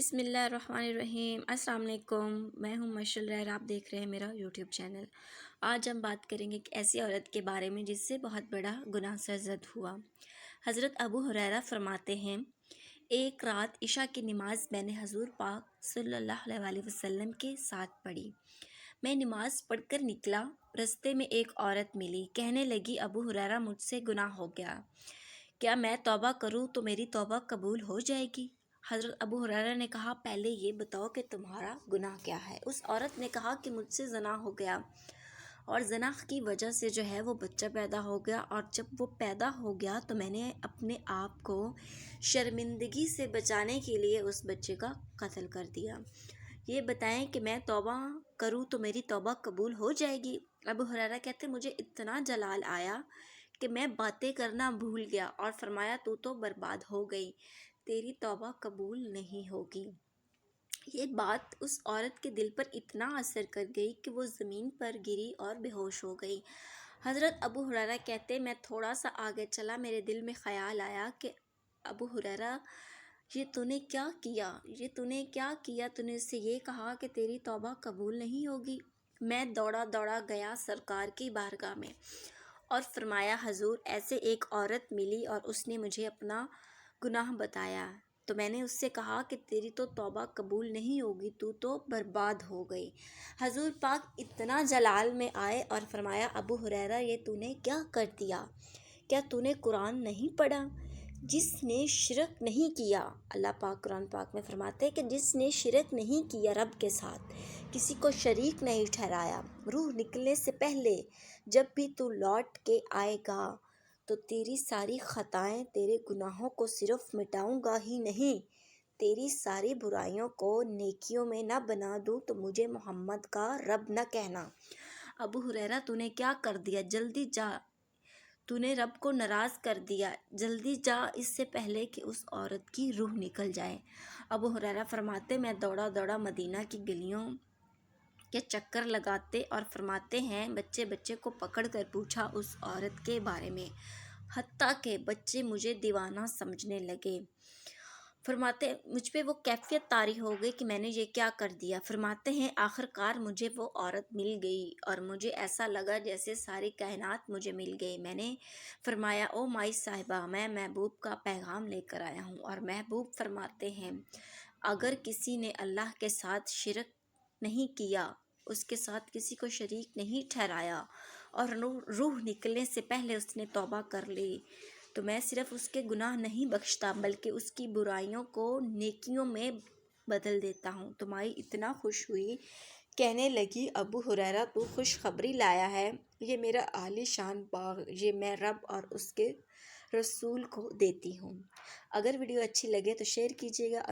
بسم اللہ الرحمن الرحیم۔ السلام علیکم، میں ہوں مشل رحر، آپ دیکھ رہے ہیں میرا یوٹیوب چینل۔ آج ہم بات کریں گے ایک ایسی عورت کے بارے میں جس سے بہت بڑا گناہ سرزد ہوا۔ حضرت ابو ہریرہ فرماتے ہیں، ایک رات عشاء کی نماز میں نے حضور پاک صلی اللہ علیہ وسلم کے ساتھ پڑھی۔ میں نماز پڑھ کر نکلا، رستے میں ایک عورت ملی، کہنے لگی ابو ہریرہ مجھ سے گناہ ہو گیا، کیا میں توبہ کروں تو میری توبہ قبول ہو جائے گی؟ حضرت ابو ہریرہ نے کہا، پہلے یہ بتاؤ کہ تمہارا گناہ کیا ہے؟ اس عورت نے کہا کہ مجھ سے زنا ہو گیا، اور زنا کی وجہ سے جو ہے وہ بچہ پیدا ہو گیا، اور جب وہ پیدا ہو گیا تو میں نے اپنے آپ کو شرمندگی سے بچانے کے لیے اس بچے کا قتل کر دیا۔ یہ بتائیں کہ میں توبہ کروں تو میری توبہ قبول ہو جائے گی؟ ابو ہریرہ کہتے مجھے اتنا جلال آیا کہ میں باتیں کرنا بھول گیا، اور فرمایا تو برباد ہو گئی، تیری توبہ قبول نہیں ہوگی۔ یہ بات اس عورت کے دل پر اتنا اثر کر گئی کہ وہ زمین پر گری اور بے ہوش ہو گئی۔ حضرت ابو ہریرہ کہتے میں تھوڑا سا آگے چلا، میرے دل میں خیال آیا کہ ابو ہریرہ یہ تو نے کیا کیا، تو نے اس سے یہ کہا کہ تیری توبہ قبول نہیں ہوگی۔ میں دوڑا گیا سرکار کی بارگاہ میں اور فرمایا، حضور ایسے ایک عورت ملی اور اس نے مجھے اپنا گناہ بتایا، تو میں نے اس سے کہا کہ تیری تو توبہ قبول نہیں ہوگی، تو برباد ہو گئی۔ حضور پاک اتنا جلال میں آئے اور فرمایا، ابو ہریرہ یہ تو نے کیا کر دیا؟ کیا تو نے قرآن نہیں پڑھا؟ جس نے شرک نہیں کیا، اللہ پاک قرآن پاک میں فرماتے ہیں کہ جس نے شرک نہیں کیا رب کے ساتھ، کسی کو شریک نہیں ٹھہرایا، روح نکلنے سے پہلے جب بھی تو لوٹ کے آئے گا تو تیری ساری خطائیں، تیرے گناہوں کو صرف مٹاؤں گا ہی نہیں، تیری ساری برائیوں کو نیکیوں میں نہ بنا دوں تو مجھے محمد کا رب نہ کہنا۔ ابو ہریرہ تو نے کیا کر دیا؟ جلدی جا، تو نے رب کو ناراض کر دیا، جلدی جا اس سے پہلے کہ اس عورت کی روح نکل جائے۔ ابو ہریرہ فرماتے میں دوڑا مدینہ کی گلیوں کے چکر لگاتے اور فرماتے ہیں، بچے کو پکڑ کر پوچھا اس عورت کے بارے میں، حتیٰ کہ بچے مجھے دیوانہ سمجھنے لگے۔ فرماتے مجھ پہ وہ کیفیت طاری ہو گئی کہ میں نے یہ کیا کر دیا۔ فرماتے ہیں آخرکار مجھے وہ عورت مل گئی اور مجھے ایسا لگا جیسے ساری کائنات مجھے مل گئی۔ میں نے فرمایا، او مائی صاحبہ، میں محبوب کا پیغام لے کر آیا ہوں۔ اور محبوب فرماتے ہیں، اگر کسی نے اللہ کے ساتھ شرک نہیں کیا، اس کے ساتھ کسی کو شریک نہیں ٹھہرایا، اور روح نکلنے سے پہلے اس نے توبہ کر لی، تو میں صرف اس کے گناہ نہیں بخشتا بلکہ اس کی برائیوں کو نیکیوں میں بدل دیتا ہوں۔ تو مائی اتنا خوش ہوئی، کہنے لگی، ابو ہریرہ تو خوشخبری لایا ہے، یہ میرا عالی شان باغ، یہ میں رب اور اس کے رسول کو دیتی ہوں۔ اگر ویڈیو اچھی لگے تو شیئر کیجیے گا۔